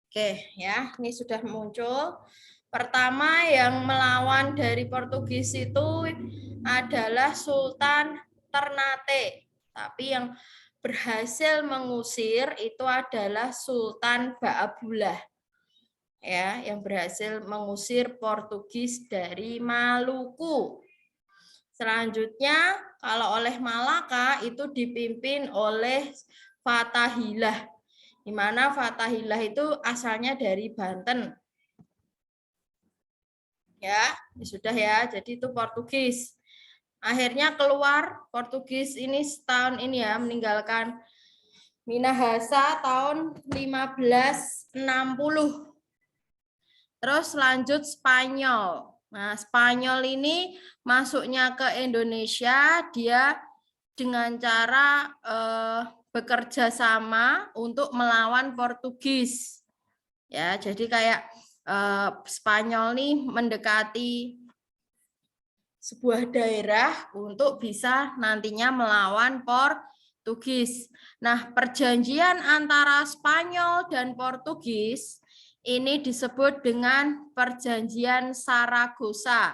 Oke, ya, ini sudah muncul. Pertama yang melawan dari Portugis itu adalah Sultan Ternate. Tapi yang berhasil mengusir itu adalah Sultan Baabullah. Ya, yang berhasil mengusir Portugis dari Maluku. Selanjutnya, kalau oleh Malaka itu dipimpin oleh Fatahillah, di mana Fatahillah itu asalnya dari Banten. Ya, sudah ya. Jadi itu Portugis. Akhirnya keluar Portugis ini setahun ini ya, meninggalkan Minahasa tahun 1560. Terus lanjut Spanyol. Nah, Spanyol ini masuknya ke Indonesia, dia dengan cara bekerja sama untuk melawan Portugis. Ya, jadi kayak Spanyol nih mendekati sebuah daerah untuk bisa nantinya melawan Portugis. Nah, perjanjian antara Spanyol dan Portugis ini disebut dengan Perjanjian Saragossa.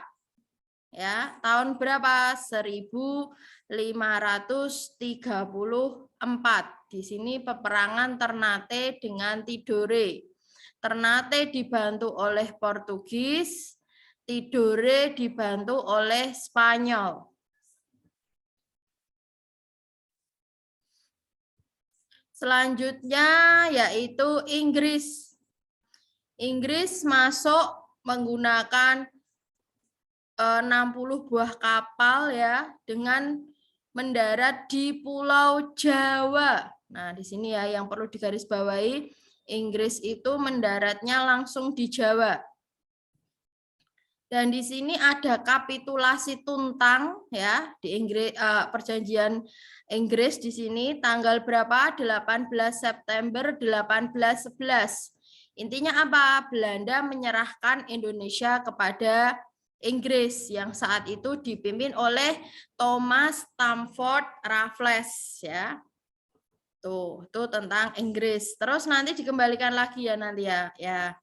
Ya, tahun berapa? 1534. Di sini peperangan Ternate dengan Tidore. Ternate dibantu oleh Portugis, Tidore dibantu oleh Spanyol. Selanjutnya yaitu Inggris. Inggris masuk menggunakan 60 buah kapal ya dengan mendarat di Pulau Jawa. Nah, di sini ya yang perlu digarisbawahi, Inggris itu mendaratnya langsung di Jawa. Dan di sini ada kapitulasi Tuntang ya di Inggris, perjanjian Inggris di sini tanggal berapa? 18 September 1811. Intinya apa? Belanda menyerahkan Indonesia kepada Inggris yang saat itu dipimpin oleh Thomas Stamford Raffles ya. Tuh tentang Inggris. Terus nanti dikembalikan lagi ya nanti ya. Ya.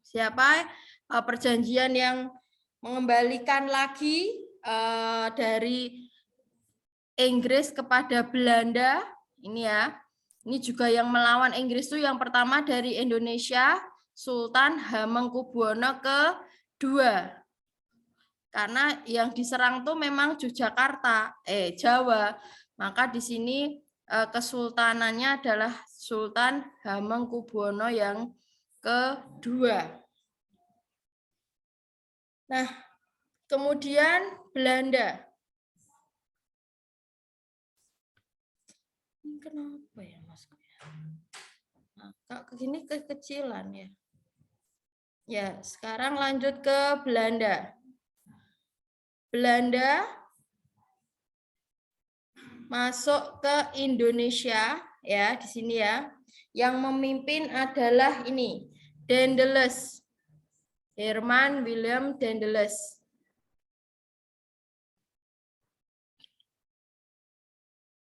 Siapa perjanjian yang mengembalikan lagi dari Inggris kepada Belanda ini ya. Ini juga yang melawan Inggris itu yang pertama dari Indonesia, Sultan Hamengkubuwono kedua. Karena yang diserang tuh memang Yogyakarta, Jawa. Maka di sini kesultanannya adalah Sultan Hamengkubuwono yang kedua. Nah, kemudian Belanda. Ini kenapa ya, Mas? Nah, ini kekecilan ya. Ya, sekarang lanjut ke Belanda. Belanda masuk ke Indonesia ya di sini ya. Yang memimpin adalah ini, Daendels. Herman Willem Daendels.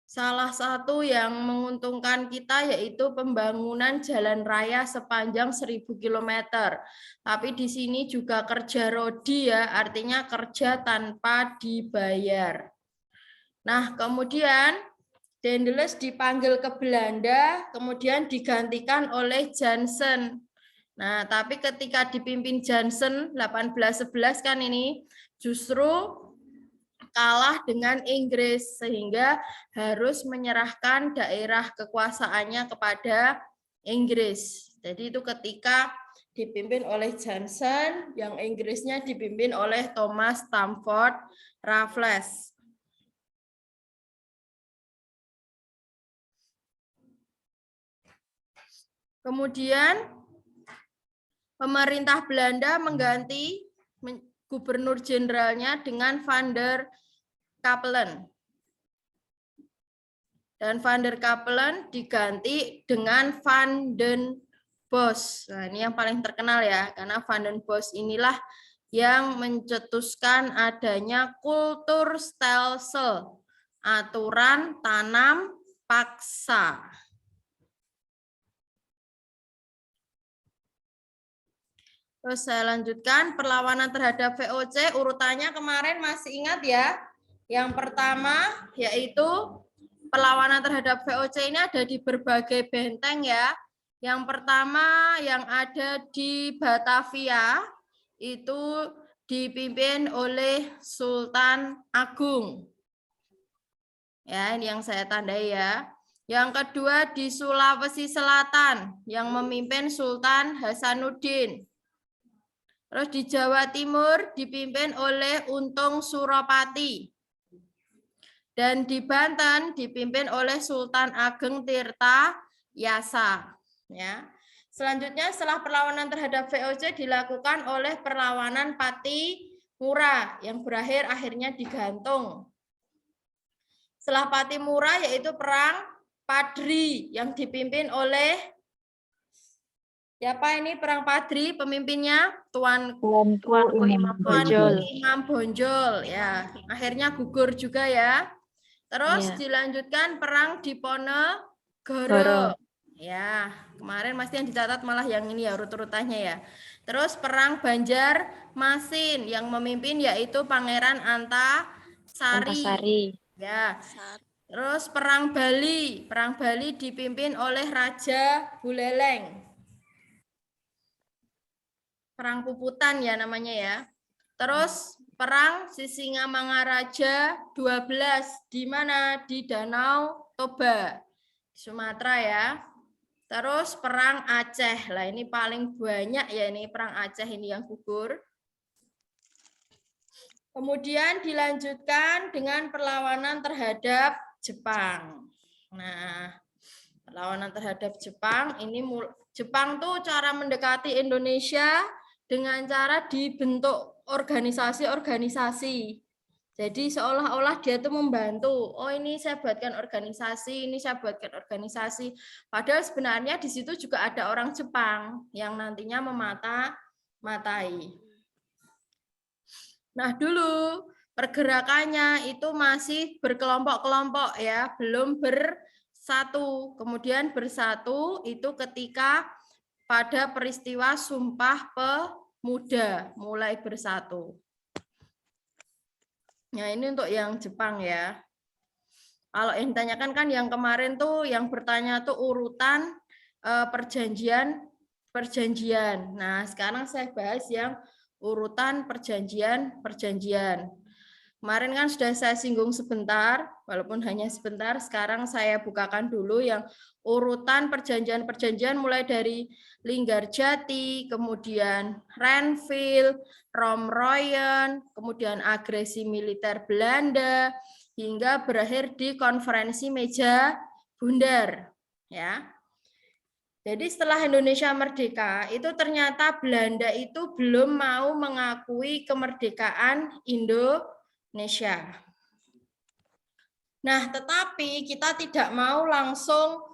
Salah satu yang menguntungkan kita yaitu pembangunan jalan raya sepanjang 1000 km. Tapi di sini juga kerja rodi ya, artinya kerja tanpa dibayar. Nah, kemudian Daendels dipanggil ke Belanda, kemudian digantikan oleh Jansen. Nah, tapi ketika dipimpin Jansen 1811 kan ini justru kalah dengan Inggris sehingga harus menyerahkan daerah kekuasaannya kepada Inggris. Jadi itu ketika dipimpin oleh Jansen, yang Inggrisnya dipimpin oleh Thomas Stamford Raffles. Kemudian pemerintah Belanda mengganti gubernur jenderalnya dengan Van der Capellen. Dan Van der Capellen diganti dengan Van den Bosch. Nah, ini yang paling terkenal ya, karena Van den Bosch inilah yang mencetuskan adanya kulturstelsel, aturan tanam paksa. Terus saya lanjutkan perlawanan terhadap VOC, urutannya kemarin masih ingat ya. Yang pertama yaitu perlawanan terhadap VOC ini ada di berbagai benteng ya. Yang pertama yang ada di Batavia itu dipimpin oleh Sultan Agung. Ya, ini yang saya tandai ya. Yang kedua di Sulawesi Selatan yang memimpin Sultan Hasanuddin. Terus di Jawa Timur dipimpin oleh Untung Suropati. Dan di Banten dipimpin oleh Sultan Ageng Tirta Yasa. Ya. Selanjutnya setelah perlawanan terhadap VOC dilakukan oleh perlawanan Pati Mura yang berakhir akhirnya digantung. Setelah Pati Mura yaitu perang Padri yang dipimpin oleh siapa ini perang Padri pemimpinnya Tuanku Imam Bonjol ya. Akhirnya gugur juga ya. Terus dilanjutkan perang Diponegoro. Ya, kemarin masih yang dicatat malah yang ini ya urut-urutannya ya. Terus perang Banjarmasin yang memimpin yaitu Pangeran Antasari. Ya. Terus perang Bali. Perang Bali dipimpin oleh Raja Buleleng. Perang Puputan ya namanya ya. Terus perang Sisingamangaraja 12 di mana? Di Danau Toba, Sumatera ya. Terus perang Aceh. Lah ini paling banyak ya ini perang Aceh ini yang gugur. Kemudian dilanjutkan dengan perlawanan terhadap Jepang. Nah, perlawanan terhadap Jepang ini Jepang tuh cara mendekati Indonesia dengan cara dibentuk organisasi-organisasi. Jadi seolah-olah dia tuh membantu. Oh ini saya buatkan organisasi, ini saya buatkan organisasi. Padahal sebenarnya di situ juga ada orang Jepang yang nantinya memata-matai. Nah dulu pergerakannya itu masih berkelompok-kelompok ya, belum bersatu. Kemudian bersatu itu ketika pada peristiwa Sumpah Pemuda mulai bersatu. Nah ini untuk yang Jepang ya. Kalau yang ditanyakan kan yang kemarin tuh yang bertanya tuh urutan perjanjian. Nah sekarang saya bahas yang urutan perjanjian. Kemarin kan sudah saya singgung sebentar, walaupun hanya sebentar. Sekarang saya bukakan dulu yang urutan perjanjian mulai dari Linggarjati, kemudian Renville, Romroyen, kemudian agresi militer Belanda, hingga berakhir di konferensi meja bundar. Ya. Jadi setelah Indonesia merdeka, itu ternyata Belanda itu belum mau mengakui kemerdekaan Indonesia. Nah, tetapi kita tidak mau langsung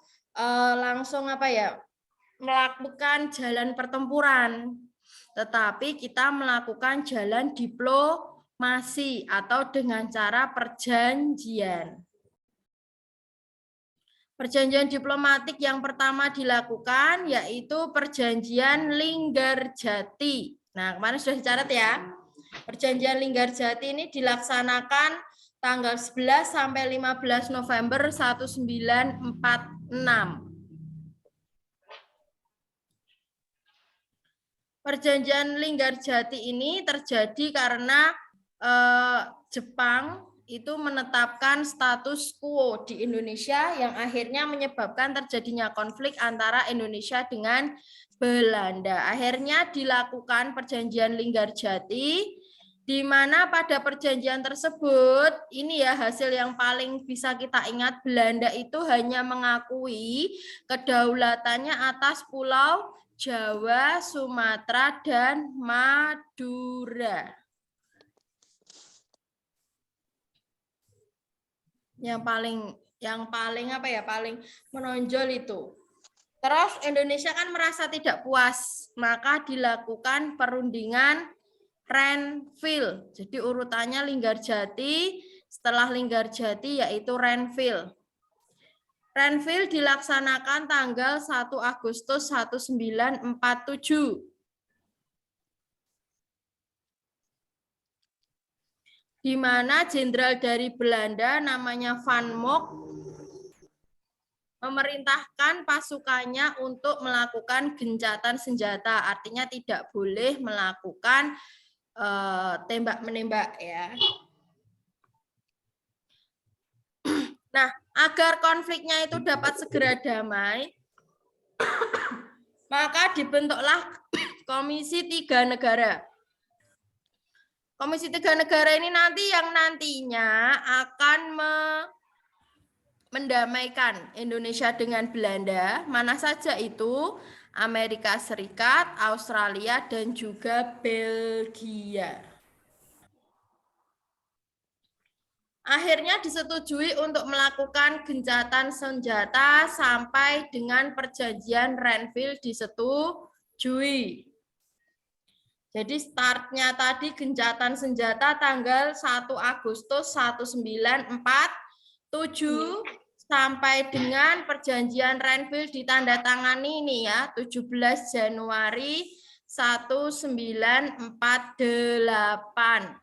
melakukan jalan pertempuran, tetapi kita melakukan jalan diplomasi atau dengan cara perjanjian. Perjanjian diplomatik yang pertama dilakukan yaitu perjanjian Linggarjati. Nah, kemarin sudah dicatat ya. Perjanjian Linggarjati ini dilaksanakan tanggal 11 sampai 15 November 1946. Perjanjian Linggarjati ini terjadi karena Jepang itu menetapkan status quo di Indonesia yang akhirnya menyebabkan terjadinya konflik antara Indonesia dengan Belanda. Akhirnya dilakukan perjanjian Linggarjati, di mana pada perjanjian tersebut, ini ya hasil yang paling bisa kita ingat, Belanda itu hanya mengakui kedaulatannya atas Pulau Jawa, Sumatera, dan Madura. Yang paling menonjol itu. Terus Indonesia kan merasa tidak puas, maka dilakukan perundingan Renville. Jadi urutannya Linggarjati, setelah Linggarjati yaitu Renville. Renville dilaksanakan tanggal 1 Agustus 1947. di mana jenderal dari Belanda namanya Van Mock memerintahkan pasukannya untuk melakukan gencatan senjata, artinya tidak boleh melakukan tembak-menembak ya. Nah, agar konfliknya itu dapat segera damai, maka dibentuklah Komisi 3 Negara. Komisi 3 Negara ini nanti yang nantinya akan mendamaikan Indonesia dengan Belanda, mana saja itu, Amerika Serikat, Australia, dan juga Belgia. Akhirnya disetujui untuk melakukan gencatan senjata sampai dengan perjanjian Renville disetujui. Jadi startnya tadi gencatan senjata tanggal 1 Agustus 1947 sampai dengan perjanjian Renville ditandatangani ini ya 17 Januari 1948.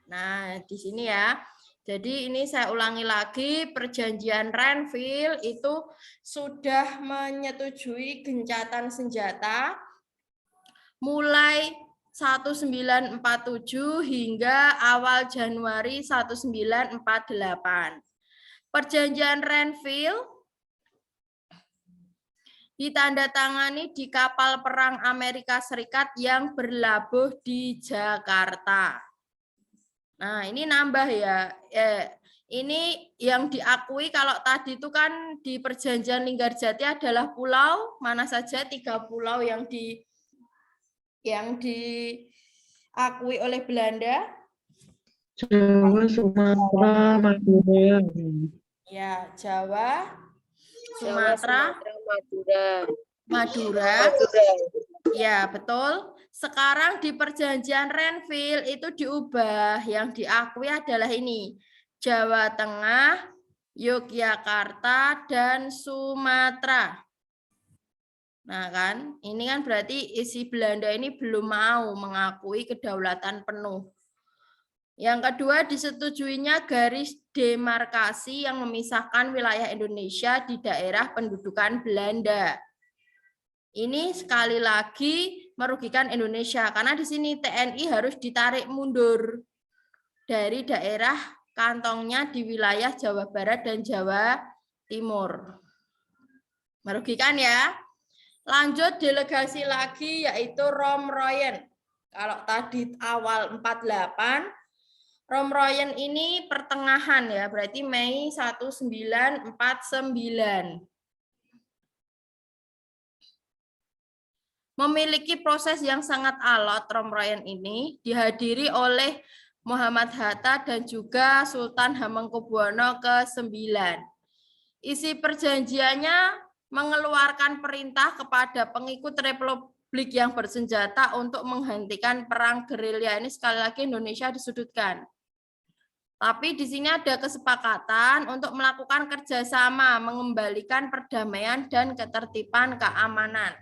Nah, di sini ya. Jadi ini saya ulangi lagi, perjanjian Renville itu sudah menyetujui gencatan senjata mulai 1947 hingga awal Januari 1948. Perjanjian Renville ditandatangani di kapal perang Amerika Serikat yang berlabuh di Jakarta. Nah, ini nambah ya. Ini yang diakui kalau tadi itu kan di perjanjian Linggarjati adalah pulau, mana saja 3 pulau yang diakui oleh Belanda. Jawa, Sumatera, Madura. Ya, Jawa, Sumatera, Madura. Ya, betul. Sekarang di perjanjian Renville itu diubah. Yang diakui adalah ini. Jawa Tengah, Yogyakarta, dan Sumatera. Nah kan, ini kan berarti isi Belanda ini belum mau mengakui kedaulatan penuh. Yang kedua, disetujuinya garis demarkasi yang memisahkan wilayah Indonesia di daerah pendudukan Belanda. Ini sekali lagi merugikan Indonesia karena di sini TNI harus ditarik mundur dari daerah kantongnya di wilayah Jawa Barat dan Jawa Timur. Merugikan ya. Lanjut delegasi lagi yaitu Romroyen. Kalau tadi awal 48, Romroyen ini pertengahan ya, berarti Mei 1949. Memiliki proses yang sangat alot, Romroyen ini dihadiri oleh Muhammad Hatta dan juga Sultan Hamengkubuwono ke-9. Isi perjanjiannya mengeluarkan perintah kepada pengikut Republik yang bersenjata untuk menghentikan perang gerilya. Ini sekali lagi Indonesia disudutkan. Tapi di sini ada kesepakatan untuk melakukan kerjasama, mengembalikan perdamaian dan ketertiban keamanan.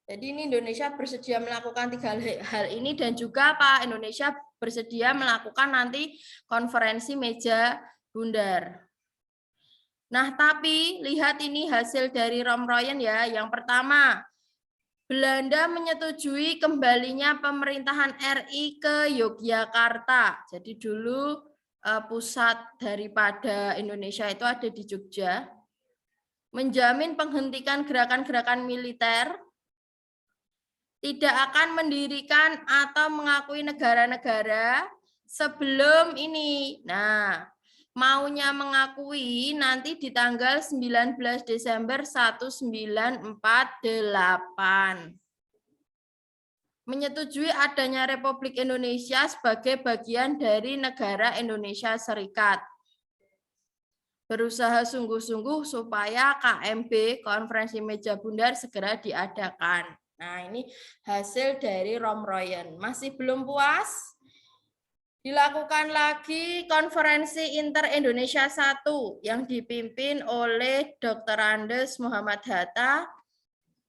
Jadi ini Indonesia bersedia melakukan 3 hal ini dan juga Pak Indonesia bersedia melakukan nanti konferensi meja bundar. Nah, tapi lihat ini hasil dari Romroyen ya. Yang pertama, Belanda menyetujui kembalinya pemerintahan RI ke Yogyakarta. Jadi dulu pusat daripada Indonesia itu ada di Jogja. Menjamin penghentian gerakan-gerakan militer, tidak akan mendirikan atau mengakui negara-negara sebelum ini. Nah, maunya mengakui nanti di tanggal 19 Desember 1948. Menyetujui adanya Republik Indonesia sebagai bagian dari negara Indonesia Serikat. Berusaha sungguh-sungguh supaya KMB, Konferensi Meja Bundar, segera diadakan. Nah, ini hasil dari Romroyen. Masih belum puas? Dilakukan lagi konferensi Inter-Indonesia 1 yang dipimpin oleh Dr. Andes Muhammad Hatta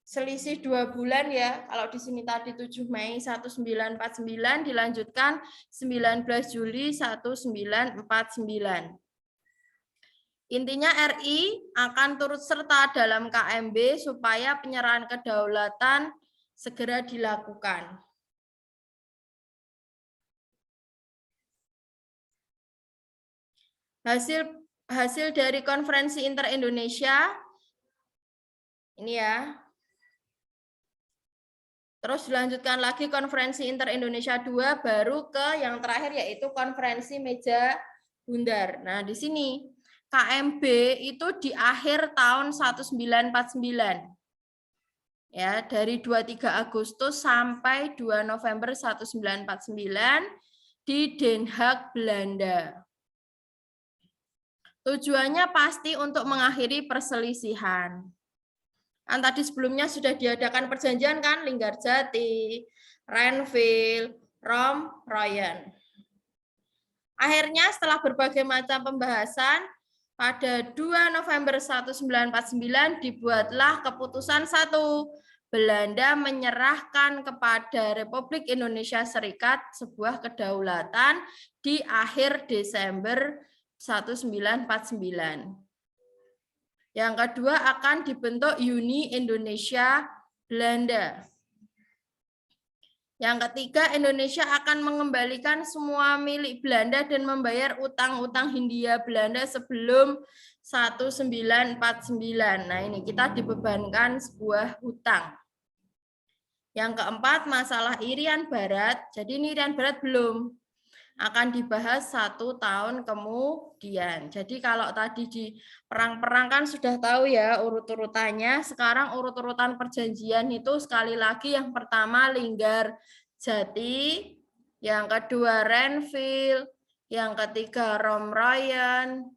selisih 2 bulan ya. Kalau di sini tadi 7 Mei 1949 dilanjutkan 19 Juli 1949. Intinya RI akan turut serta dalam KMB supaya penyerahan kedaulatan segera dilakukan. Hasil dari konferensi inter-Indonesia ini ya. Terus dilanjutkan lagi konferensi inter-Indonesia 2 baru ke yang terakhir yaitu konferensi meja bundar. Nah, di sini KMB itu di akhir tahun 1949. Ya, dari 23 Agustus sampai 2 November 1949 di Den Haag, Belanda. Tujuannya pasti untuk mengakhiri perselisihan. Kan tadi sebelumnya sudah diadakan perjanjian kan, Linggarjati, Renville, Rom-Royen. Akhirnya setelah berbagai macam pembahasan, pada 2 November 1949 dibuatlah keputusan 1. Belanda menyerahkan kepada Republik Indonesia Serikat sebuah kedaulatan di akhir Desember 1949. Yang kedua akan dibentuk Uni Indonesia Belanda. Yang ketiga, Indonesia akan mengembalikan semua milik Belanda dan membayar utang-utang Hindia Belanda sebelum 1949. Nah, ini kita dibebankan sebuah hutang. Yang keempat, masalah Irian Barat. Jadi ini Irian Barat belum akan dibahas 1 tahun kemudian. Jadi kalau tadi di perang-perang kan sudah tahu ya urut-urutannya. Sekarang urut-urutan perjanjian itu sekali lagi yang pertama Linggarjati, yang kedua Renville, yang ketiga Rom-Royen,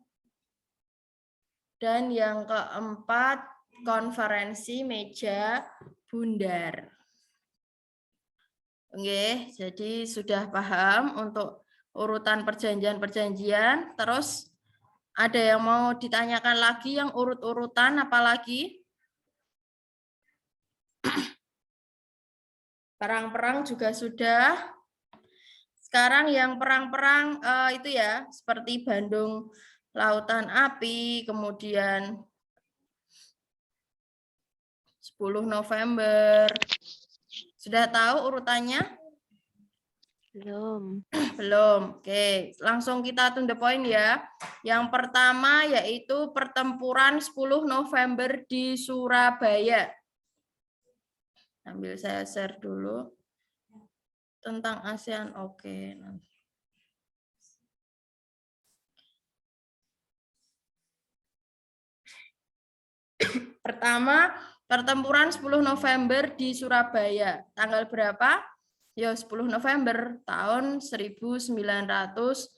dan yang keempat konferensi meja bundar. Oke, jadi sudah paham untuk urutan perjanjian-perjanjian. Terus ada yang mau ditanyakan lagi yang urut-urutan apalagi? Perang-perang juga sudah. Sekarang yang perang-perang itu ya, seperti Bandung Lautan Api, kemudian 10 November. Sudah tahu urutannya? Belum. Belum. Oke, langsung kita to the point ya. Yang pertama yaitu pertempuran 10 November di Surabaya. Sambil saya share dulu tentang ASEAN. Oke. Pertama, pertempuran 10 November di Surabaya. Tanggal berapa? Ya, 10 November tahun 1945.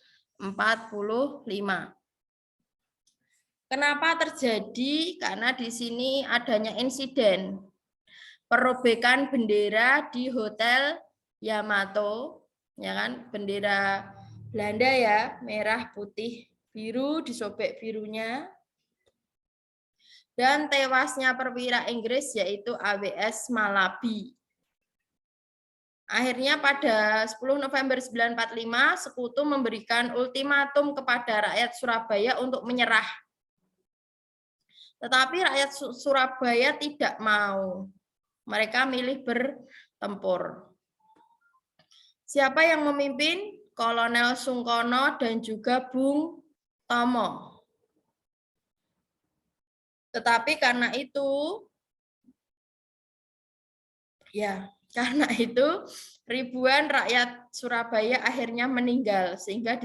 Kenapa terjadi? Karena di sini adanya insiden perobekan bendera di Hotel Yamato, ya kan? Bendera Belanda ya, merah, putih, biru, disobek birunya. Dan tewasnya perwira Inggris yaitu AWS Malabi. Akhirnya pada 10 November 1945, Sekutu memberikan ultimatum kepada rakyat Surabaya untuk menyerah. Tetapi rakyat Surabaya tidak mau. Mereka milih bertempur. Siapa yang memimpin? Kolonel Sungkono dan juga Bung Tomo. Tetapi karena itu, ribuan rakyat Surabaya akhirnya meninggal sehingga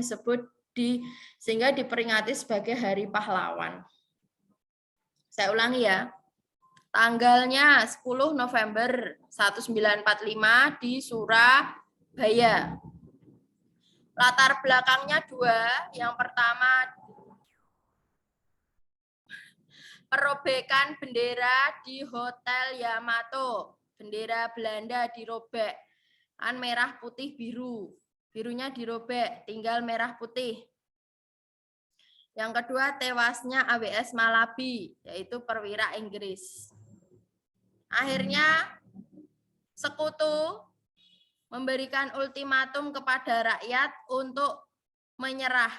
diperingati sebagai Hari Pahlawan. Saya ulangi ya. Tanggalnya 10 November 1945 di Surabaya. Latar belakangnya 2. Yang pertama, perobekan bendera di Hotel Yamato. Bendera Belanda dirobek. Kan merah, putih, biru. Birunya dirobek, tinggal merah putih. Yang kedua, tewasnya AWS Malabi, yaitu perwira Inggris. Akhirnya Sekutu memberikan ultimatum kepada rakyat untuk menyerah.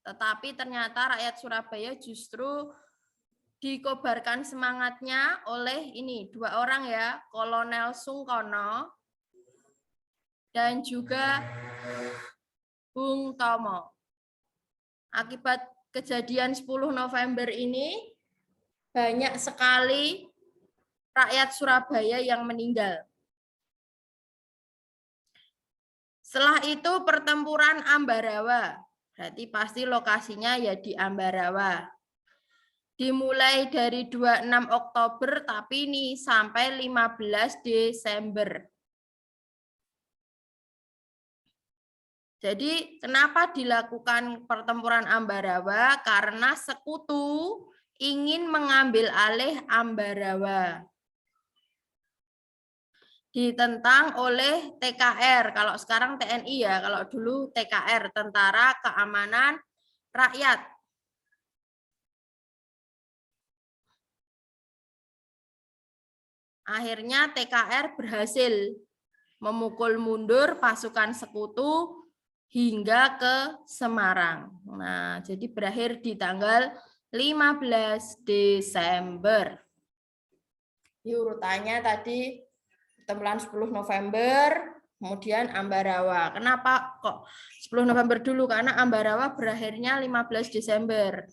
Tetapi ternyata rakyat Surabaya justru dikobarkan semangatnya oleh ini dua orang ya, Kolonel Sungkono dan juga Bung Tomo. Akibat kejadian 10 November ini banyak sekali rakyat Surabaya yang meninggal. Setelah itu pertempuran Ambarawa, berarti pasti lokasinya ya di Ambarawa. Dimulai dari 26 Oktober tapi ini sampai 15 Desember. Jadi kenapa dilakukan pertempuran Ambarawa? Karena Sekutu ingin mengambil alih Ambarawa. Ditentang oleh TKR, kalau sekarang TNI ya, kalau dulu TKR, Tentara Keamanan Rakyat. Akhirnya TKR berhasil memukul mundur pasukan Sekutu hingga ke Semarang. Nah, jadi berakhir di tanggal 15 Desember. Di urutannya tadi pertempuran 10 November, kemudian Ambarawa. Kenapa kok 10 November dulu? Karena Ambarawa berakhirnya 15 Desember.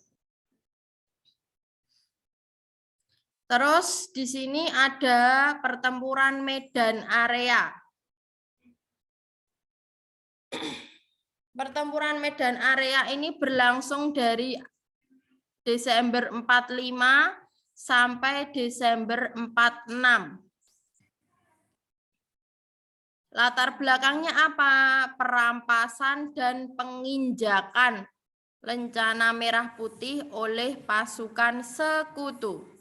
Terus di sini ada pertempuran Medan Area. Pertempuran Medan Area ini berlangsung dari Desember 45 sampai Desember 46. Latar belakangnya apa? Perampasan dan penginjakan Lencana Merah Putih oleh pasukan Sekutu.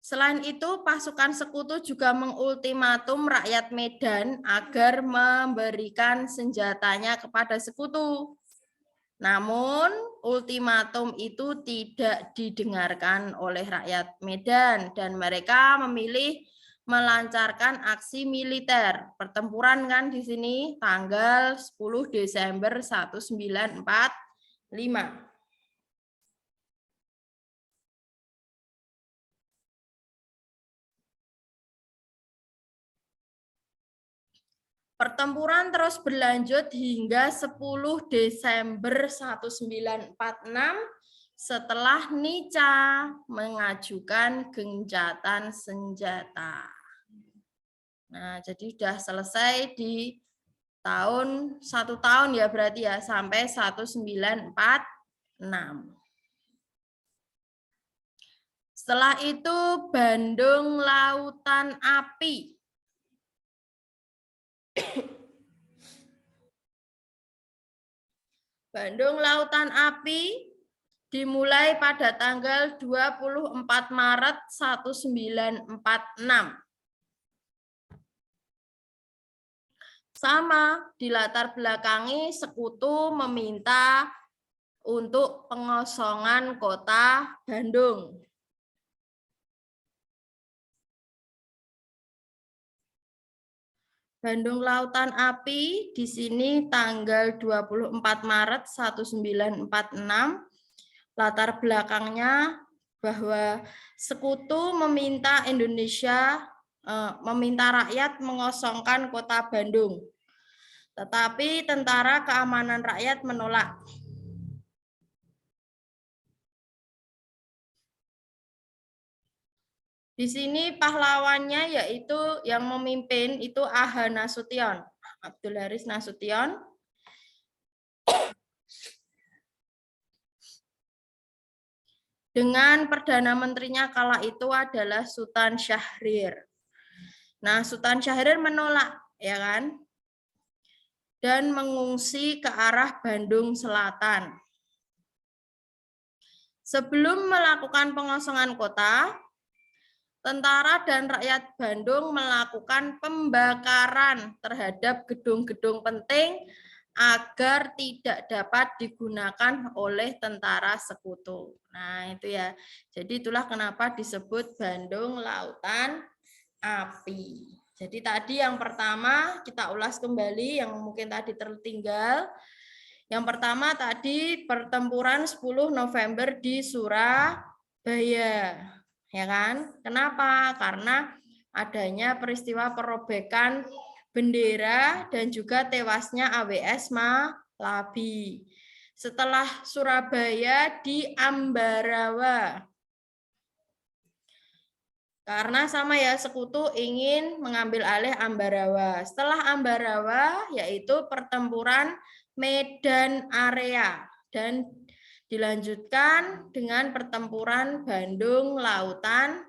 Selain itu, pasukan Sekutu juga mengultimatum rakyat Medan agar memberikan senjatanya kepada Sekutu. Namun, ultimatum itu tidak didengarkan oleh rakyat Medan dan mereka memilih melancarkan aksi militer. Pertempuran kan di sini tanggal 10 Desember 1945. Pertempuran terus berlanjut hingga 10 Desember 1946 setelah Nica mengajukan gencatan senjata. Nah, jadi sudah selesai di tahun 1 tahun ya berarti ya sampai 1946. Setelah itu Bandung Lautan Api. Bandung Lautan Api dimulai pada tanggal 24 Maret 1946. Sama, dilatar belakangi Sekutu meminta untuk pengosongan kota Bandung. Bandung Lautan Api di sini tanggal 24 Maret 1946. Latar belakangnya bahwa Sekutu meminta meminta rakyat mengosongkan kota Bandung. Tetapi Tentara Keamanan Rakyat menolak. Di sini pahlawannya yaitu yang memimpin itu A.H. Nasution, Abdul Haris Nasution. Dengan Perdana Menterinya kala itu adalah Sultan Syahrir. Nah, Sultan Syahrir menolak, ya kan? Dan mengungsi ke arah Bandung Selatan. Sebelum melakukan pengosongan kota, tentara dan rakyat Bandung melakukan pembakaran terhadap gedung-gedung penting agar tidak dapat digunakan oleh tentara sekutu. Nah, itu ya. Jadi itulah kenapa disebut Bandung Lautan Api. Jadi tadi yang pertama kita ulas kembali yang mungkin tadi tertinggal. Yang pertama tadi pertempuran 10 November di Surabaya. Ya kan? Kenapa? Karena adanya peristiwa perobekan bendera dan juga tewasnya AWS Malabi. Setelah Surabaya di Ambarawa. Karena sama ya, sekutu ingin mengambil alih Ambarawa. Setelah Ambarawa yaitu pertempuran Medan Area dan dilanjutkan dengan pertempuran Bandung Lautan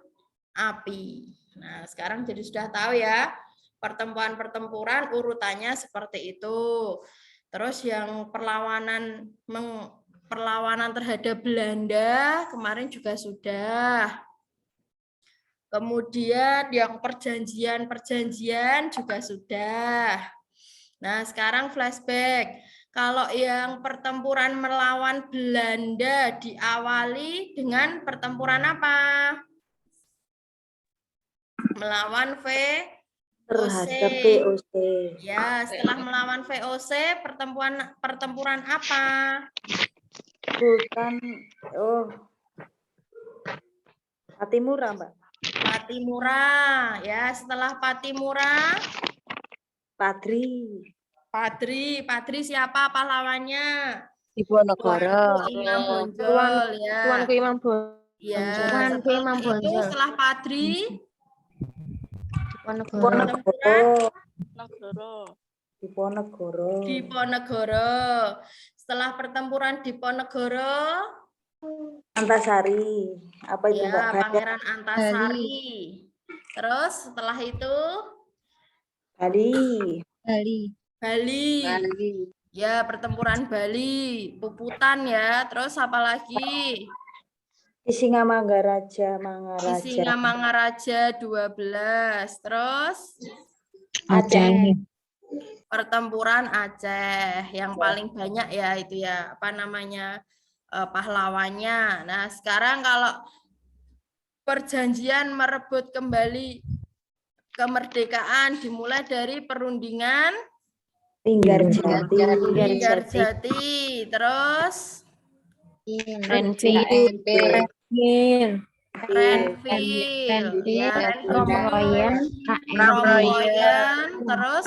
Api. Nah, sekarang jadi sudah tahu ya, pertempuran-pertempuran urutannya seperti itu. Terus yang perlawanan terhadap Belanda kemarin juga sudah. Kemudian yang perjanjian juga sudah. Nah, sekarang flashback. Kalau yang pertempuran melawan Belanda diawali dengan pertempuran apa? Melawan VOC. Ya, setelah melawan VOC, pertempuran apa? Bukan, Patimura, Mbak. Patimura. Ya, setelah Patimura. Padri siapa pahlawannya? Diponegoro. Imam Bonjol ya. Tuanku Imam Bonjol. Ya, setelah Padri Diponegoro. Setelah pertempuran Diponegoro, Antasari. Apa itu, ya, Mbak? Pangeran Antasari. Terus setelah itu Bali. Ya, pertempuran Bali, Puputan ya. Terus apa lagi? Singamangaraja 12. Terus Aceh. pertempuran Aceh yang paling banyak ya itu ya, apa namanya, pahlawannya. Nah, sekarang kalau perjanjian merebut kembali kemerdekaan dimulai dari perundingan Linggarjati, terus Renville, ya, Renville, terus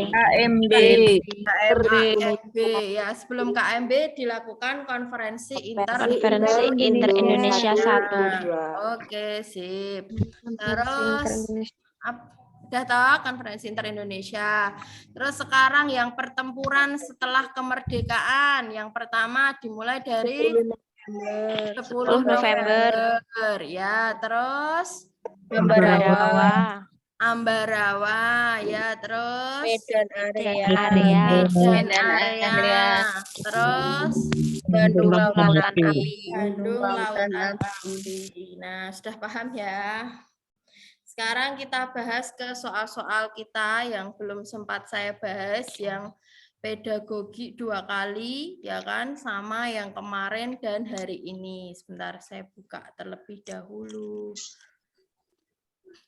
KMB. Ya, sebelum KMB dilakukan konferensi inter-Indonesia 1. Oke, sip. Terus udah tahu konferensi inter-Indonesia. Terus sekarang yang pertempuran setelah kemerdekaan, yang pertama dimulai dari 10 November. Ya, terus Ambarawa, ya, terus Medan Area, terus Bandung Lautan Api. Nah, sudah paham ya? Sekarang kita bahas ke soal-soal kita yang belum sempat saya bahas, yang pedagogi 2 kali, ya kan, sama yang kemarin dan hari ini. Sebentar, saya buka terlebih dahulu.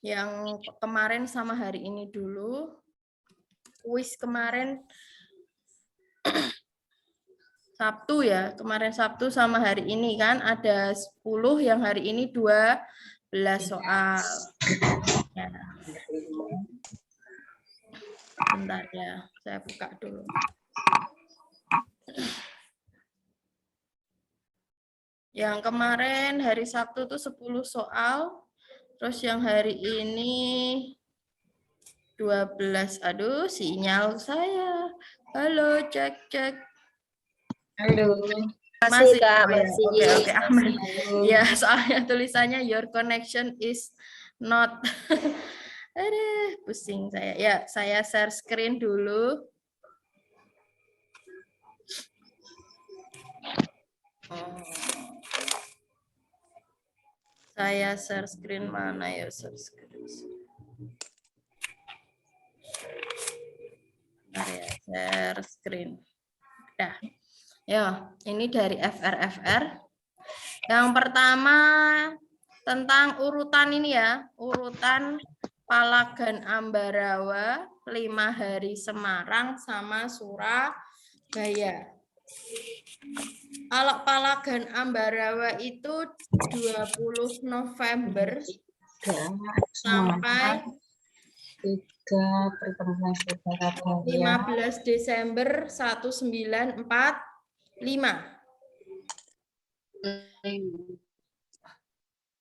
Yang kemarin sama hari ini dulu. Kuis kemarin Sabtu ya, kemarin Sabtu sama hari ini kan ada 10, yang hari ini 12 soal. Ya. Bentar ya, saya buka dulu. Yang kemarin hari Sabtu tuh 10 soal, terus yang hari ini 12. Aduh, sinyal saya. Halo, cek. Halo. Masih, Kak, masih. Oke, aman. Ya, soalnya tulisannya your connection is not. Aduh, pusing saya. Ya, saya share screen dulu. Saya share screen mana ya, share screen. Bentar ya. Share screen. Udah. Ya, ini dari FR. Yang pertama tentang urutan ini ya, urutan Palagan Ambarawa, 5 hari Semarang sama Surabaya. Kalau Palagan Ambarawa itu 20 November sampai 15 Desember 1945.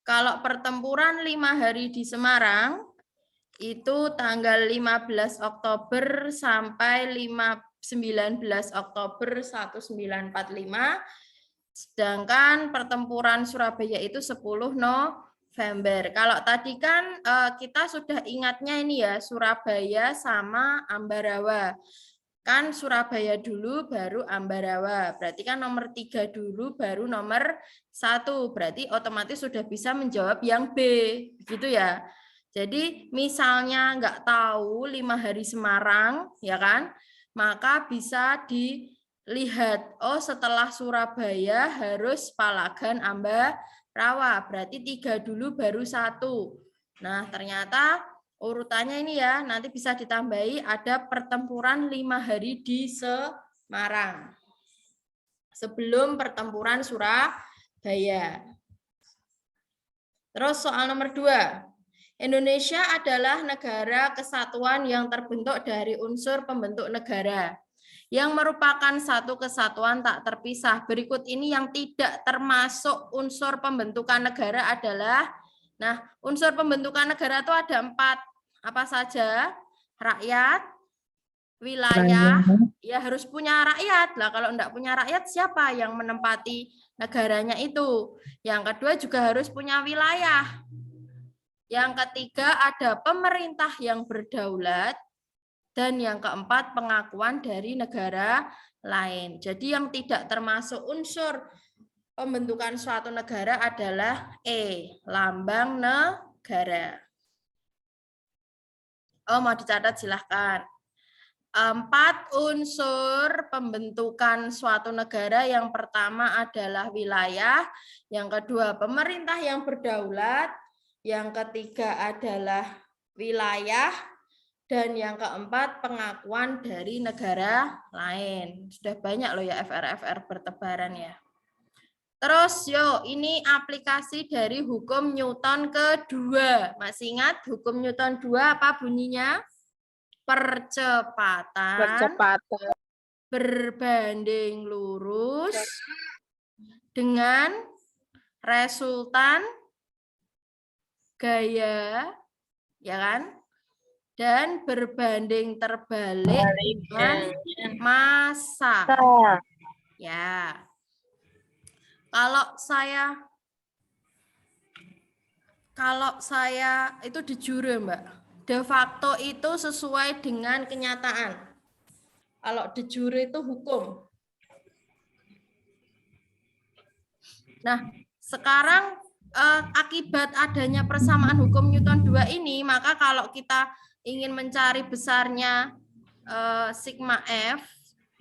Kalau pertempuran 5 hari di Semarang itu tanggal 15 Oktober sampai 19 Oktober 1945. Sedangkan pertempuran Surabaya itu 10 November. Kalau tadi kan kita sudah ingatnya ini ya, Surabaya sama Ambarawa. Kan Surabaya dulu baru Ambarawa. Berarti kan nomor 3 dulu baru nomor 1. Berarti otomatis sudah bisa menjawab yang B. Begitu ya. Jadi misalnya nggak tahu 5 hari Semarang, ya kan? Maka bisa dilihat, oh setelah Surabaya harus Palagan Ambarawa. Berarti 3 dulu baru 1. Nah ternyata urutannya ini ya, nanti bisa ditambahi ada pertempuran 5 hari di Semarang. Sebelum pertempuran Surabaya. Terus soal nomor 2. Indonesia adalah negara kesatuan yang terbentuk dari unsur pembentuk negara yang merupakan satu kesatuan tak terpisah. Berikut ini yang tidak termasuk unsur pembentukan negara adalah, nah unsur pembentukan negara itu ada 4. Apa saja? Rakyat, wilayah, ya harus punya rakyat. Lah kalau enggak punya rakyat siapa yang menempati negaranya itu? Yang kedua juga harus punya wilayah. Yang ketiga ada pemerintah yang berdaulat. Dan yang keempat pengakuan dari negara lain. Jadi yang tidak termasuk unsur pembentukan suatu negara adalah E, lambang negara. Oh, mau dicatat silahkan. 4 unsur pembentukan suatu negara. Yang pertama adalah wilayah, yang kedua pemerintah yang berdaulat, yang ketiga adalah wilayah, dan yang keempat pengakuan dari negara lain. Sudah banyak loh ya FR bertebaran ya. Terus yuk, ini aplikasi dari hukum Newton kedua. Masih ingat hukum Newton 2 apa bunyinya? Percepatan berbanding lurus dengan resultan gaya, ya kan? Dan berbanding terbalik dengan massa. Ya. Kalau saya itu de jure, Mbak. De facto itu sesuai dengan kenyataan. Kalau de jure itu hukum. Nah, sekarang akibat adanya persamaan hukum Newton 2 ini, maka kalau kita ingin mencari besarnya sigma F,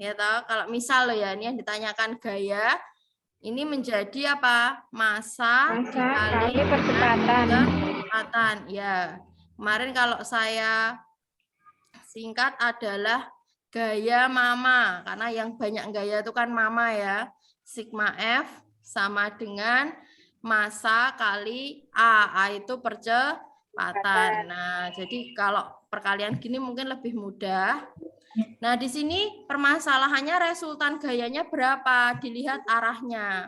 ya toh, kalau misal ya ini yang ditanyakan gaya, ini menjadi apa? Massa dikali percepatan. Ya. Kemarin kalau saya singkat adalah gaya mama, karena yang banyak gaya itu kan mama ya. Sigma F sama dengan massa kali A itu percepatan. Nah, jadi kalau perkalian gini mungkin lebih mudah. Nah, di sini permasalahannya resultan gayanya berapa? Dilihat arahnya.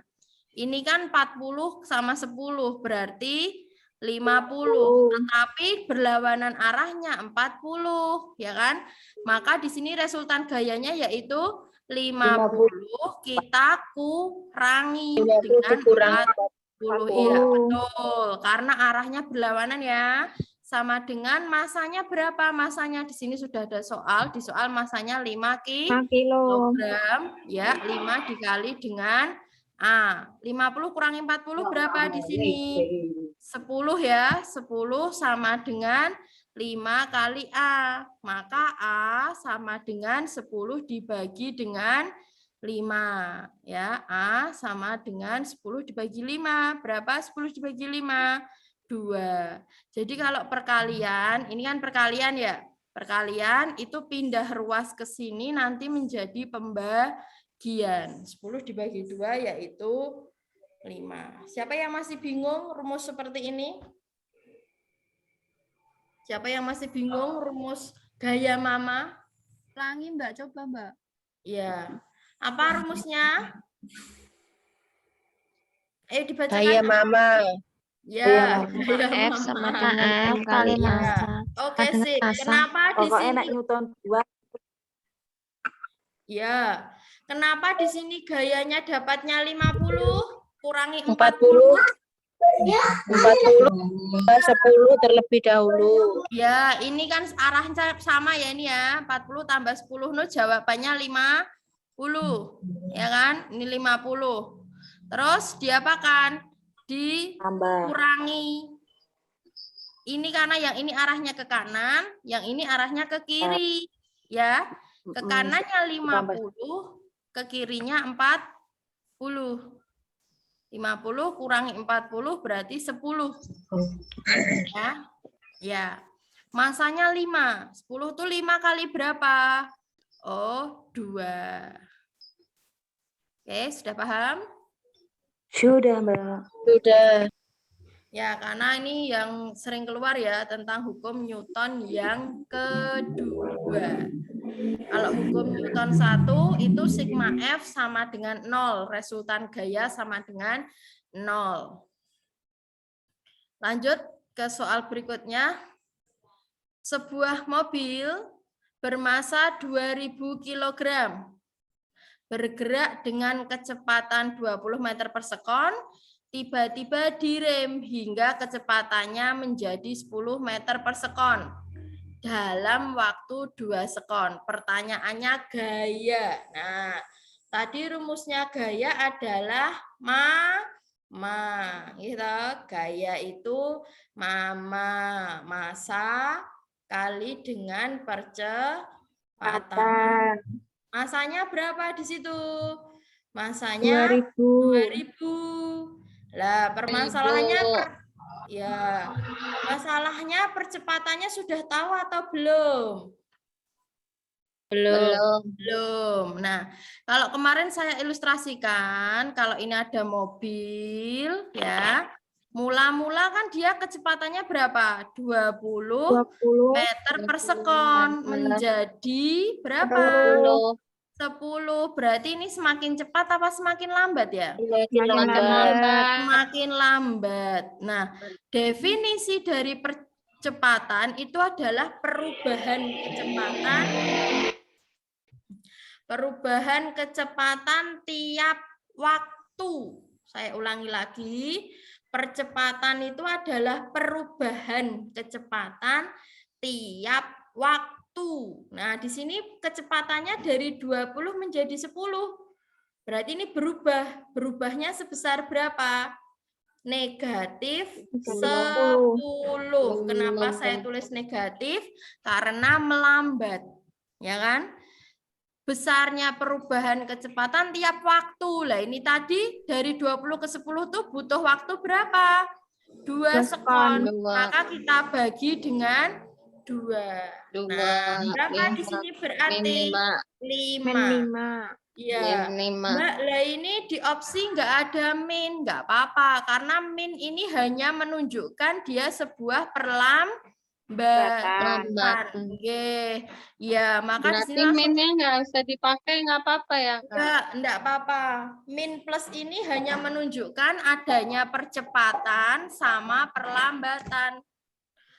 Ini kan 40 sama 10, berarti 50. Tetapi berlawanan arahnya 40, ya kan? Maka di sini resultan gayanya yaitu 50 kita kurangi dengan 40. Iya, betul. Karena arahnya berlawanan ya. Sama dengan masanya berapa? Masanya di sini sudah ada soal. Di soal masanya 5 kilogram. Ya, 5 dikali dengan A. 50 kurangi 40 berapa di sini? 10 ya. 10 sama dengan 5 kali A. Maka A sama dengan 10 dibagi dengan 5. Ya, A sama dengan 10 dibagi 5. Berapa 10 dibagi 5? 2. Jadi kalau perkalian, ini kan perkalian ya. Perkalian itu pindah ruas ke sini nanti menjadi pembagian. 10 dibagi 2 yaitu 5. Siapa yang masih bingung rumus seperti ini? Siapa yang masih bingung rumus gaya mama? Ulangi Mbak, coba Mbak. Ya. Apa rumusnya? Dibacakan. Gaya mama. Ya, Gaya gaya F sama mama. dengan M kali Ya. massa. Oke, sip. massa. Kenapa di Pokoknya sini? nak Newton 2. Ya. Kenapa di sini gayanya dapatnya 50? Kurangi 40. 40. 40 10 terlebih dahulu. Ya, ini kan arahnya sama ya ini ya. 40 tambah 10 no jawabannya 50. Ya kan? Ini 50. Terus diapakan? Tambah. Dikurangi. Ini karena yang ini arahnya ke kanan, yang ini arahnya ke kiri. Ya. Ke kanannya 50, ke kirinya 40. 50 kurangi 40 berarti 10. Ya. Ya. Masanya 5. 10 itu 5 kali berapa? Oh, 2. Oke, sudah paham? Sudah, Mbak. Sudah. Ya, karena ini yang sering keluar ya tentang hukum Newton yang kedua. Kalau hukum Newton 1 itu sigma F sama dengan 0, resultan gaya sama dengan 0. Lanjut ke soal berikutnya. Sebuah mobil bermasa 2000 kg bergerak dengan kecepatan 20 meter per sekon, tiba-tiba direm hingga kecepatannya menjadi 10 meter per sekon dalam waktu 2 sekon. Pertanyaannya gaya. Nah, tadi rumusnya gaya adalah gitu. Gaya itu mama, massa kali dengan percepatan. Masanya berapa di situ? Masanya 2000. Lah, permasalahannya masalahnya percepatannya sudah tahu atau belum? Belum. Nah, kalau kemarin saya ilustrasikan, kalau ini ada mobil, ya, mula-mula kan dia kecepatannya berapa? 20 meter per sekon menjadi berapa? 10. Berarti ini semakin cepat apa semakin lambat ya? Semakin lambat. Nah, definisi dari percepatan itu adalah perubahan kecepatan tiap waktu. Saya ulangi lagi, percepatan itu adalah perubahan kecepatan tiap waktu. Nah, di sini kecepatannya dari 20 menjadi 10. Berarti ini berubah. Berubahnya sebesar berapa? Negatif 10. Kenapa saya tulis negatif? Karena melambat. Ya kan? Besarnya perubahan kecepatan tiap waktu. Lah ini tadi dari 20 ke 10 tuh butuh waktu berapa? 2 sekon. Maka kita bagi dengan 2. Nah, berapa di sini berarti? 5. Iya. Mbak, lah ini di opsi nggak ada min, nggak apa-apa. Karena min ini hanya menunjukkan dia sebuah perlambatan. Ya, maka di sini langsung minnya nggak usah dipakai, nggak apa-apa ya Kak? enggak apa-apa. Min plus ini hanya menunjukkan adanya percepatan sama perlambatan.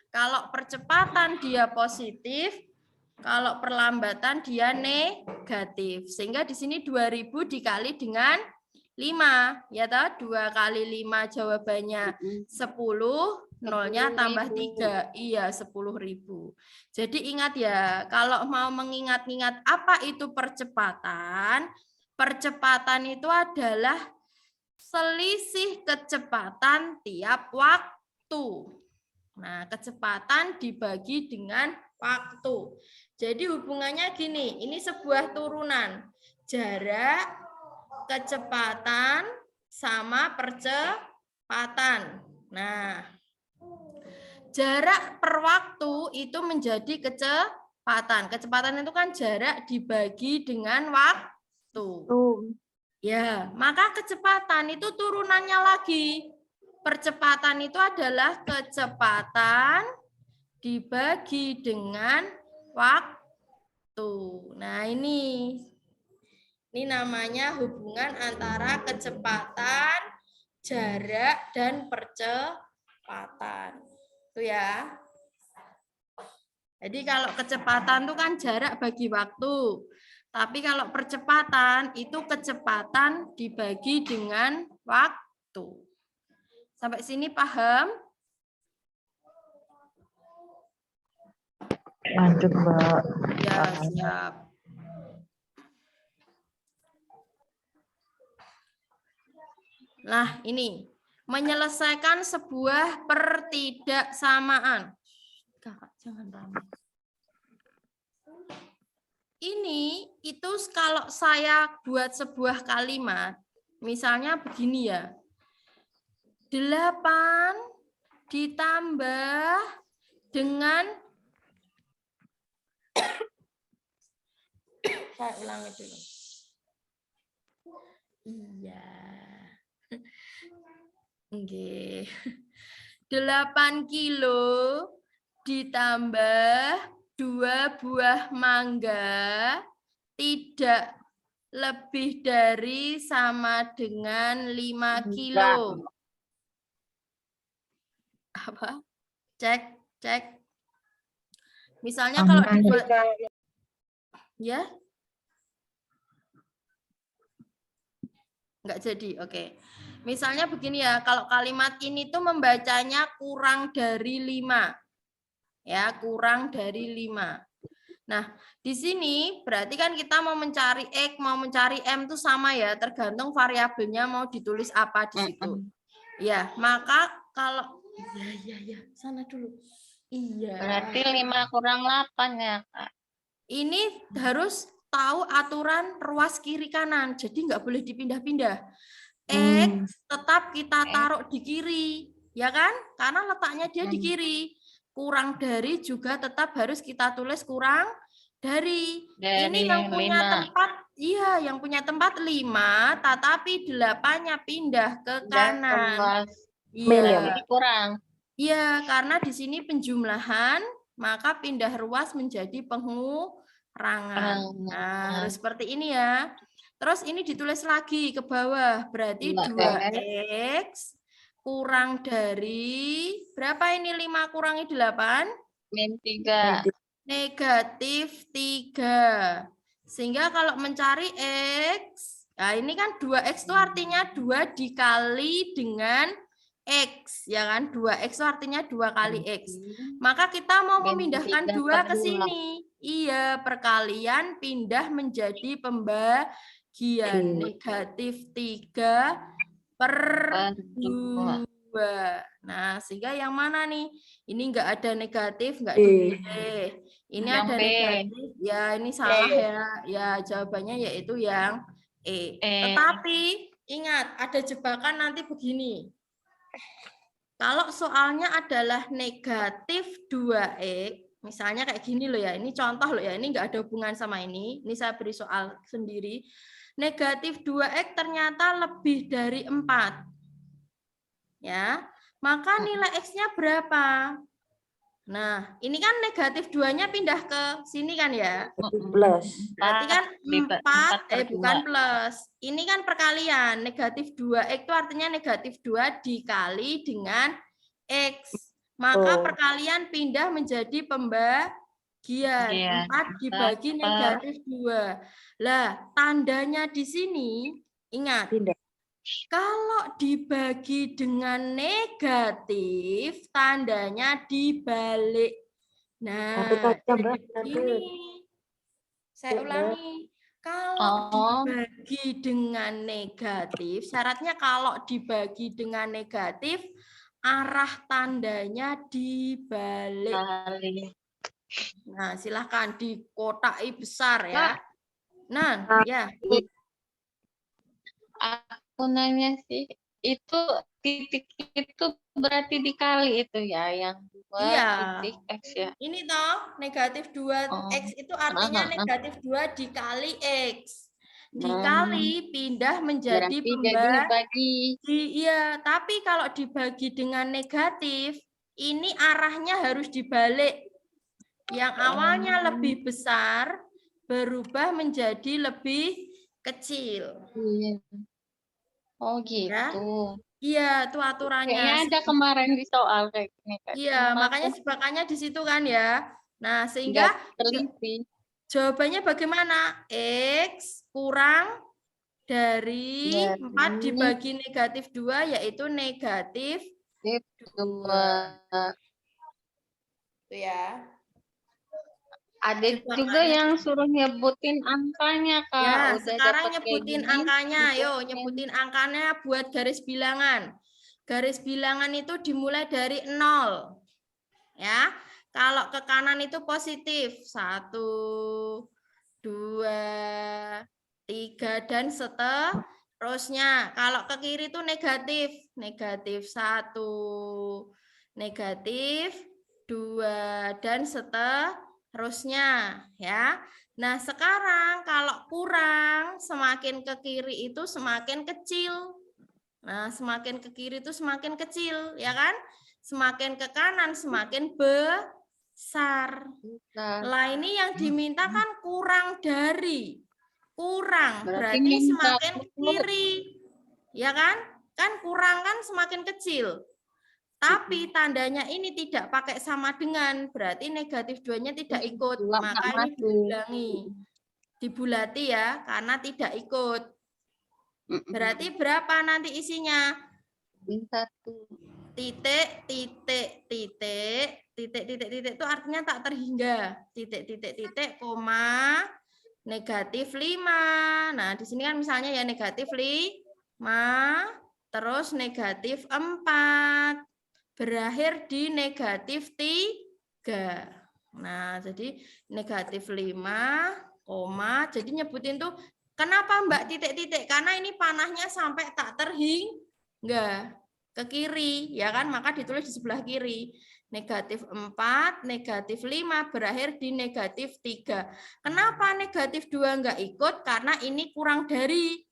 Kalau percepatan dia positif, kalau perlambatan dia negatif. Sehingga di sini 2000 dikali dengan 5. Ya toh? 2 kali 5 jawabannya 10. Nolnya tambah 3. Iya, 10.000. Jadi ingat ya, kalau mau mengingat-ingat apa itu percepatan, percepatan itu adalah selisih kecepatan tiap waktu. Nah, kecepatan dibagi dengan waktu. Jadi hubungannya gini, ini sebuah turunan. Jarak, kecepatan, sama percepatan. Nah, jarak per waktu itu menjadi kecepatan. Kecepatan itu kan jarak dibagi dengan waktu. Ya, maka kecepatan itu turunannya lagi. Percepatan itu adalah kecepatan dibagi dengan waktu. Nah, ini namanya hubungan antara kecepatan, jarak, dan percepatan. Itu ya. Jadi kalau kecepatan itu kan jarak bagi waktu. Tapi kalau percepatan itu kecepatan dibagi dengan waktu. Sampai sini paham? Lanjut, Mbak. Ya, siap. Nah, ini menyelesaikan sebuah pertidaksamaan. Kakak, jangan ramai. Ini itu kalau saya buat sebuah kalimat, misalnya begini ya. 8 ditambah dengan saya ulangi dulu. Iya. Oke. 8 kilo ditambah 2 buah mangga tidak lebih dari sama dengan 5 kilo. Apa? Cek. Misalnya kalau dibuat ya. Enggak jadi. Oke. Misalnya begini ya, kalau kalimat ini tuh membacanya kurang dari 5. Ya, kurang dari 5. Nah, di sini berarti kan kita mau mencari X, mau mencari M itu sama ya, tergantung variabelnya mau ditulis apa di situ. Ya, maka kalau ya, sana dulu. Iya. Berarti 5 kurang 8 ya, Kak. Ini harus tahu aturan ruas kiri kanan, jadi nggak boleh dipindah-pindah. X tetap kita taruh di kiri, ya kan? Karena letaknya dia di kiri. Kurang dari juga tetap harus kita tulis kurang dari. Ini yang punya 5. tempat, iya, yang punya tempat 5, tetapi 8-nya pindah ke kanan. Iya. Kurang. Iya, karena di sini penjumlahan, maka pindah ruas menjadi pengurangan. Nah, harus seperti ini ya. Terus ini ditulis lagi ke bawah, berarti 2X kurang dari, berapa ini 5 kurangi 8? -3. Negatif 3. Sehingga kalau mencari X, nah ini kan 2X itu artinya 2 dikali dengan X, ya kan? 2X itu artinya 2 kali X. Maka kita mau memindahkan 2 ke sini. Iya, perkalian pindah menjadi pembagian. Negatif 3 per 2. Nah, sehingga yang mana nih? Ini enggak ada negatif, enggak dipilih. Ini yang ada B. negatif. Ya, ini salah ya. Ya, jawabannya yaitu yang E. Tetapi ingat, ada jebakan nanti begini. Kalau soalnya adalah negatif 2X, misalnya kayak gini loh ya, ini contoh loh ya, ini enggak ada hubungan sama ini saya beri soal sendiri. Negatif 2X ternyata lebih dari 4. Ya, maka nilai X-nya berapa? Nah, ini kan negatif 2-nya pindah ke sini kan ya? Plus. Berarti kan 4, bukan plus. Ini kan perkalian. Negatif 2X itu artinya negatif 2 dikali dengan X. Maka perkalian pindah menjadi pembagian. 4 dibagi negatif 2. Lah, tandanya di sini, ingat. Kalau dibagi dengan negatif, tandanya dibalik. Nah, ini saya ulangi. Kalau dibagi dengan negatif, syaratnya kalau dibagi dengan negatif, arah tandanya dibalik. Kali. Nah, silahkan dikotai besar ya. Nah, ya. Aku nanya sih, itu titik itu berarti dikali itu ya, yang 2 Iya. titik X ya. Ini toh, negatif 2X itu artinya negatif 2 dikali X. Dikali pindah menjadi Berarti jadi bagi. Iya, tapi kalau dibagi dengan negatif, ini arahnya harus dibalik. Yang awalnya lebih besar, berubah menjadi lebih kecil. Iya. Oh Ya. gitu. Iya, itu aturannya. Kayaknya ada kemarin di soal kayak gini. Iya, makanya jebakannya di situ kan ya. Nah, sehingga teliti. jawabannya bagaimana? X kurang dari 4 dibagi negatif 2, yaitu negatif 2. Itu ya. Ada juga yang suruh nyebutin angkanya, Kak. Ya, Udah sekarang dapet kayak nyebutin gini, angkanya. Ayo, nyebutin angkanya buat garis bilangan. Garis bilangan itu dimulai dari 0. Ya. Kalau ke kanan itu positif. 1, 2, 3, dan seterusnya. Kalau ke kiri itu negatif. Negatif 1, negatif 2, dan seterusnya. Ya. Nah, sekarang kalau kurang, semakin ke kiri itu semakin kecil. Nah, semakin ke kiri itu semakin kecil, ya kan? Semakin ke kanan semakin besar. Lah, ini yang diminta kan kurang dari. Kurang, berarti semakin ke kiri. Ya kan? Kan kurang kan semakin kecil. Tapi tandanya ini tidak pakai sama dengan, berarti negatif 2-nya tidak ikut. Maka ini diulangi. Dibulati ya, karena tidak ikut. Berarti berapa nanti isinya? 1. Titik, titik, titik, titik, titik, titik itu artinya tak terhingga. Titik, titik, titik, koma, negatif 5. Nah, di sini kan misalnya ya negatif 5, terus negatif 4. Berakhir di negatif 3. Nah, jadi negatif 5, koma, jadi nyebutin tuh, kenapa Mbak titik-titik? Karena ini panahnya sampai tak terhingga ke kiri, ya kan? Maka ditulis di sebelah kiri. Negatif 4, negatif 5, berakhir di negatif 3. Kenapa negatif 2 enggak ikut? Karena ini kurang dari.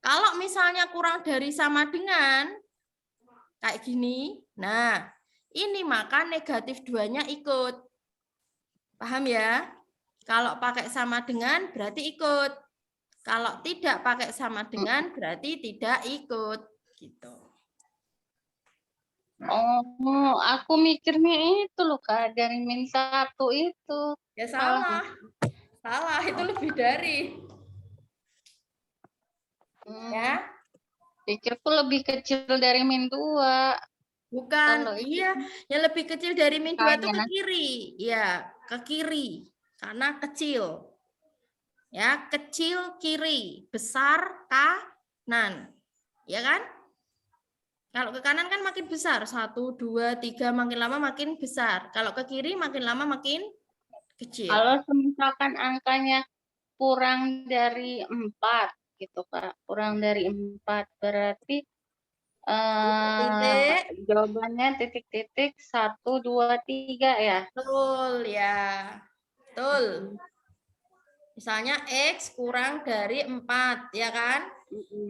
Kalau misalnya kurang dari sama dengan, kayak gini, nah ini maka negatif 2-nya ikut. Paham ya? Kalau pakai sama dengan berarti ikut. Kalau tidak pakai sama dengan berarti tidak ikut. Gitu. Oh, aku mikirnya itu loh, Kak, dari -1 itu. Ya salah. Salah, itu lebih dari. Ya. Pikirku lebih kecil dari -2. Bukan, iya. Yang lebih kecil dari -2 itu ke kiri. Ya, ke kiri. Karena kecil. Ya, kecil kiri, besar kanan. Ya kan? Kalau ke kanan kan makin besar. 1, 2, 3, makin lama makin besar. Kalau ke kiri makin lama makin kecil. Kalau misalkan angkanya kurang dari 4 gitu, Kak. Kurang dari 4 berarti jawabannya titik-titik 1, 2, 3 ya. Betul ya. Betul. Misalnya X kurang dari 4, ya kan?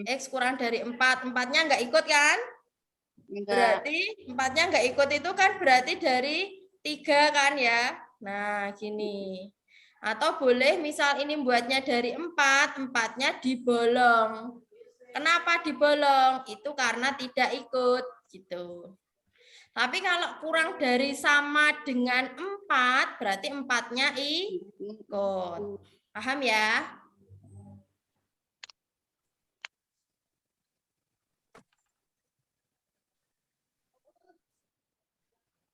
X kurang dari 4. 4-nya enggak ikut kan? Berarti 4-nya enggak ikut itu kan berarti dari 3 kan ya? Nah, gini. Atau boleh misal ini buatnya dari 4, 4-nya dibolong. Kenapa dibolong? Itu karena tidak ikut gitu. Tapi kalau kurang dari sama dengan 4, berarti 4-nya ikut. Paham ya?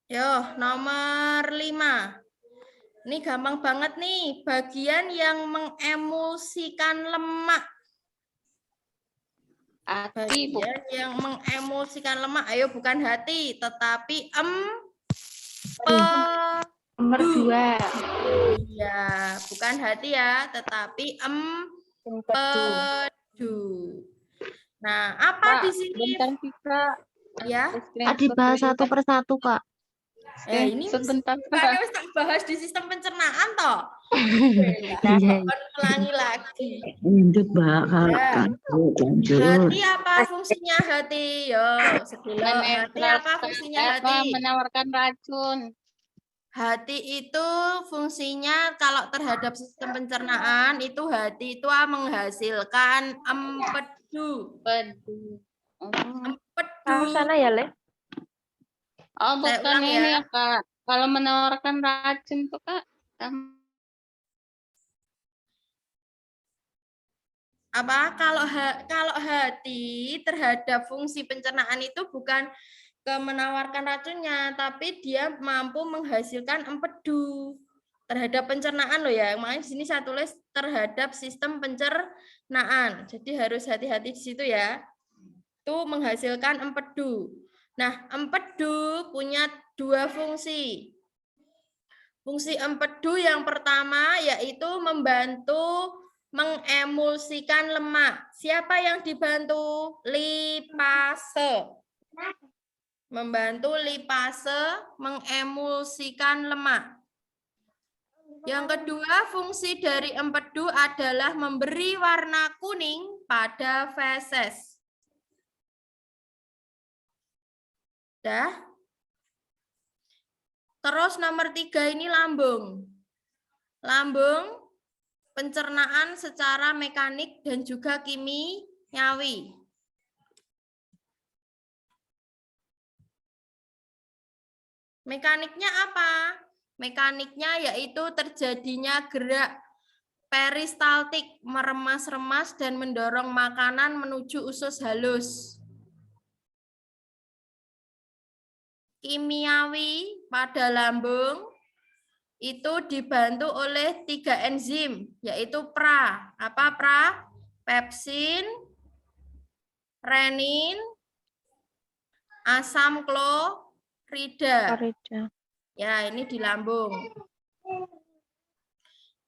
Yo, nomor 5. Ini gampang banget nih, bagian yang mengemulsikan lemak. Hati, Bu. Bagian yang mengemosikan lemak. Ayo, bukan hati, tetapi Nomor 2. Iya, bukan hati ya, tetapi Empedu. empedu. Nah, apa di sini? Bentar sih, Kak. Ya, Kak, dibahas satu persatu, Kak. ini sebentar, bukannya Kak. wis tak bahas di sistem pencernaan toh? Iya. Ulangi lagi. Lanjut, Mbak. Ya. Lanjut. Hati apa fungsinya hati? Yo, sebelum hati apa fungsinya hati? Menawarkan racun. Hati itu fungsinya kalau terhadap sistem pencernaan itu hati itu menghasilkan empedu. Empedu. Empedu. Sana ya, Le? Oh, Saya bukan ulang ini ya. ya, Kak. Kalau menawarkan racun tuh, Kak. Apa kalau hati terhadap fungsi pencernaan itu bukan menawarkan racunnya, tapi dia mampu menghasilkan empedu terhadap pencernaan loh ya. Makanya di sini saya tulis terhadap sistem pencernaan. Jadi harus hati-hati di situ ya. Itu menghasilkan empedu. Nah, empedu punya 2 fungsi. Fungsi empedu yang pertama yaitu membantu mengemulsikan lemak. Siapa yang dibantu? Lipase. Membantu lipase mengemulsikan lemak. Yang kedua, fungsi dari empedu adalah memberi warna kuning pada feses. Dah. Terus nomor 3 ini lambung. Lambung, pencernaan secara mekanik dan juga kimiawi. Mekaniknya apa? Mekaniknya yaitu terjadinya gerak peristaltik, meremas-remas dan mendorong makanan menuju usus halus. Kimiawi pada lambung itu dibantu oleh 3 enzim, yaitu pra. Apa pra? Pepsin, renin, asam klorida. Ya, ini di lambung.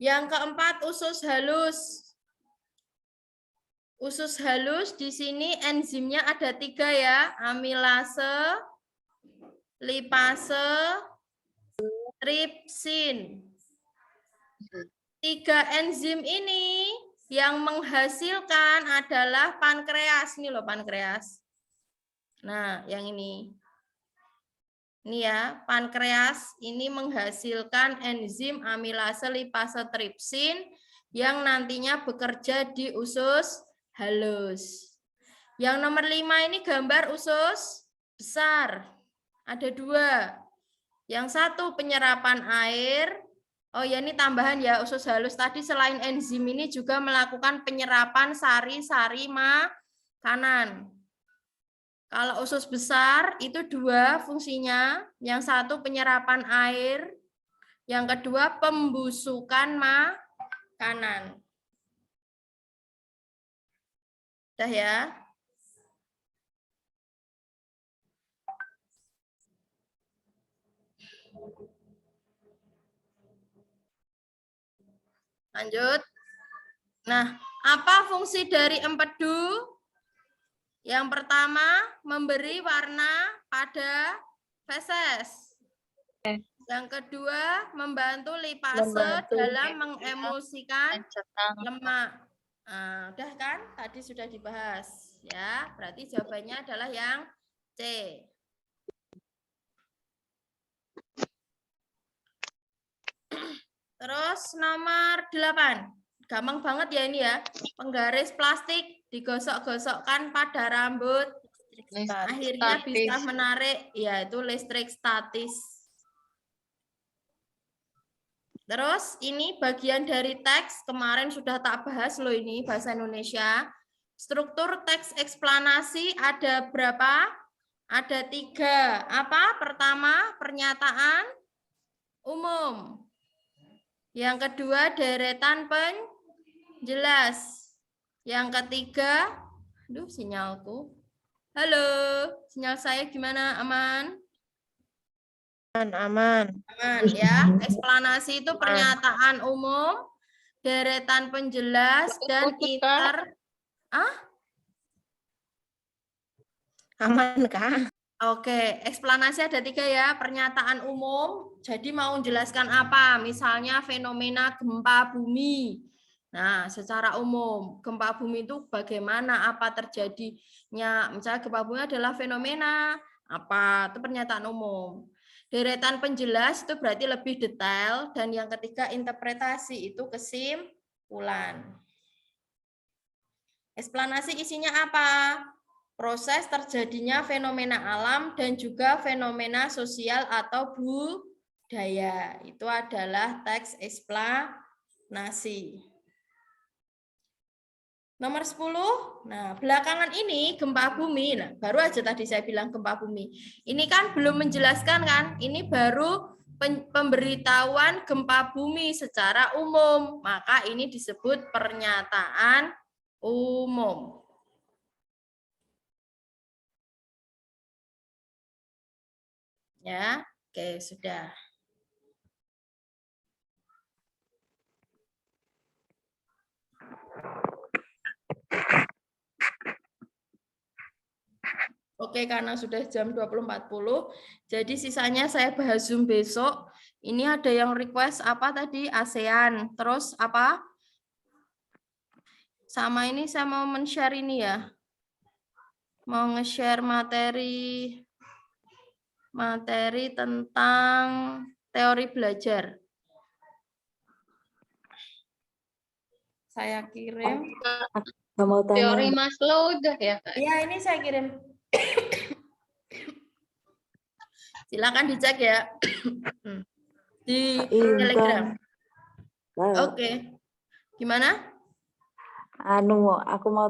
Yang keempat, usus halus. Usus halus di sini enzimnya ada 3 ya, amilase, lipase, tripsin. 3 enzim ini yang menghasilkan adalah pankreas. Ini loh pankreas. Nah, yang ini. Ini ya, pankreas ini menghasilkan enzim amilase, lipase, tripsin yang nantinya bekerja di usus halus. Yang nomor 5 ini gambar usus besar. Ada 2. Yang satu penyerapan air. Oh ya, ini tambahan ya, usus halus tadi selain enzim ini juga melakukan penyerapan sari-sari makanan. Kalau usus besar itu 2 fungsinya, yang satu penyerapan air, yang kedua pembusukan makanan. Udah ya. Lanjut. Nah, apa fungsi dari empedu? Yang pertama, memberi warna pada feses. Yang kedua, membantu lipase dalam mengemulsikan lemak. Nah, udah kan? Tadi sudah dibahas. Ya, berarti jawabannya adalah yang C. Terus nomor 8. Gampang banget ya ini ya. Penggaris plastik digosok-gosokkan pada rambut. Akhirnya bisa menarik, yaitu listrik statis. Terus ini bagian dari teks, kemarin sudah tak bahas loh ini bahasa Indonesia. Struktur teks eksplanasi ada berapa? Ada 3. Apa? Pertama, pernyataan umum. Yang kedua, deretan penjelas. Yang ketiga, Aduh, sinyalku. Halo, sinyal saya gimana? Aman? Aman. Aman ya. Eksplanasi itu pernyataan umum, deretan penjelas, dan Putus, Kak. Aman, Kak. Oke, eksplanasi ada 3 ya. Pernyataan umum, jadi mau menjelaskan apa? Misalnya fenomena gempa bumi. Nah, secara umum, gempa bumi itu bagaimana, apa terjadinya. Misalnya gempa bumi adalah fenomena, apa? Itu pernyataan umum. Deretan penjelas itu berarti lebih detail. Dan yang ketiga, interpretasi itu kesimpulan. Eksplanasi isinya apa? Proses terjadinya fenomena alam dan juga fenomena sosial atau budaya. Itu adalah teks eksplanasi. Nomor 10. Nah, belakangan ini gempa bumi. Nah, baru aja tadi saya bilang gempa bumi. Ini kan belum menjelaskan kan? Ini baru pemberitahuan gempa bumi secara umum. Maka ini disebut pernyataan umum. Ya, oke, sudah. Oke, karena sudah jam 20.40, jadi sisanya saya bahas Zoom besok. Ini ada yang request apa tadi? ASEAN. Terus apa? Sama ini saya mau men-share ini ya. Mau nge-share materi tentang teori belajar. Saya kirim. Teori Maslow udah ya, Kak? Iya, ini saya kirim. Silakan dicek ya. Di Telegram. Oke. Gimana? Aku mau